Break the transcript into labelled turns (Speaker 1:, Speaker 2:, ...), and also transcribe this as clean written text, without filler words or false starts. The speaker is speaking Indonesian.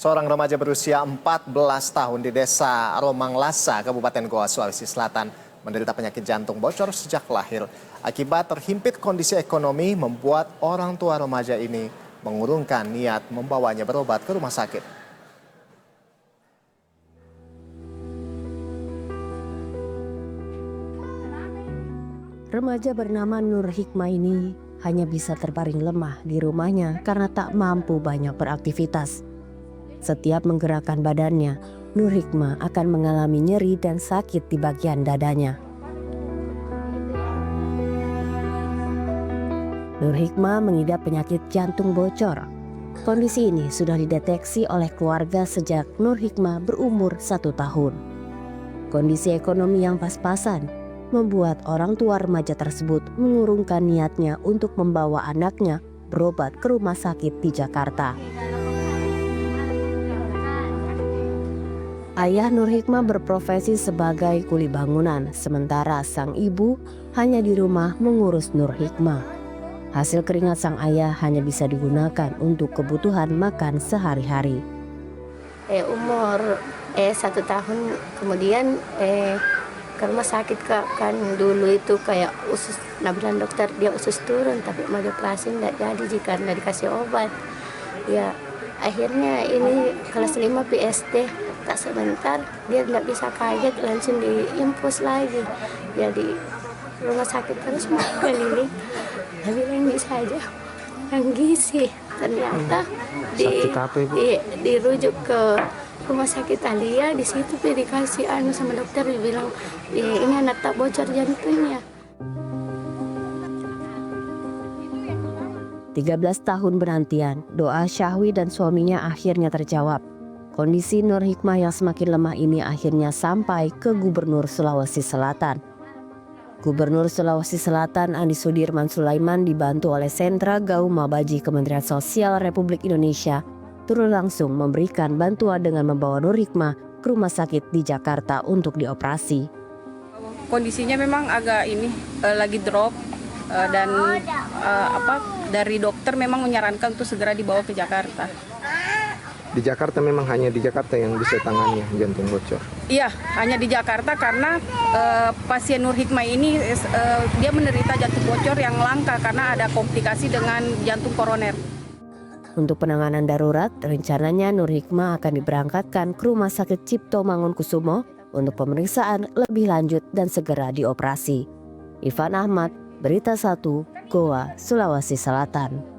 Speaker 1: Seorang remaja berusia 14 tahun di desa Romanglasa, Kabupaten Goa, Sulawesi Selatan, menderita penyakit jantung bocor sejak lahir. Akibat terhimpit kondisi ekonomi membuat orang tua remaja ini mengurungkan niat membawanya berobat ke rumah sakit.
Speaker 2: Remaja bernama Nur Hikmah ini hanya bisa terbaring lemah di rumahnya karena tak mampu banyak beraktivitas. Setiap menggerakkan badannya, Nur Hikmah akan mengalami nyeri dan sakit di bagian dadanya. Nur Hikmah mengidap penyakit jantung bocor. Kondisi ini sudah dideteksi oleh keluarga sejak Nur Hikmah berumur 1 tahun. Kondisi ekonomi yang pas-pasan membuat orang tua remaja tersebut mengurungkan niatnya untuk membawa anaknya berobat ke rumah sakit di Jakarta. Ayah Nur Hikmah berprofesi sebagai kuli bangunan, sementara sang ibu hanya di rumah mengurus Nur Hikmah. Hasil keringat sang ayah hanya bisa digunakan untuk kebutuhan makan sehari-hari.
Speaker 3: Umur 1 tahun kemudian ke rumah sakit, Kak. Kan dulu itu kayak usus, nah bilang dokter dia usus turun, tapi mau dioperasi nggak jadi karena dikasih obat. Ya akhirnya ini kelas 5 PST, tak sebentar dia nggak bisa kaget, langsung diinfus lagi. Jadi rumah sakit terus mau keliling, tapi bilang bisa aja yang gizi. Ternyata dirujuk ke rumah sakit Alia. Di situ dikasih sama dokter, dibilang ini anak tak bocor jantungnya.
Speaker 2: 13 tahun penantian, doa Syahwi dan suaminya akhirnya terjawab. Kondisi Nur Hikmah yang semakin lemah ini akhirnya sampai ke Gubernur Sulawesi Selatan. Gubernur Sulawesi Selatan Andi Sudirman Sulaiman dibantu oleh Sentra Gaum Mabaji Kementerian Sosial Republik Indonesia turun langsung memberikan bantuan dengan membawa Nur Hikmah ke rumah sakit di Jakarta untuk dioperasi.
Speaker 4: Kondisinya memang agak lagi drop dan dari dokter memang menyarankan untuk segera dibawa ke Jakarta.
Speaker 5: Di Jakarta memang hanya di Jakarta yang bisa tangannya jantung bocor?
Speaker 4: Iya, hanya di Jakarta karena pasien Nur Hikmah ini dia menderita jantung bocor yang langka karena ada komplikasi dengan jantung koroner.
Speaker 2: Untuk penanganan darurat, rencananya Nur Hikmah akan diberangkatkan ke Rumah Sakit Cipto Mangunkusumo untuk pemeriksaan lebih lanjut dan segera dioperasi. Irfan Ahmad, Berita 1, Goa, Sulawesi Selatan.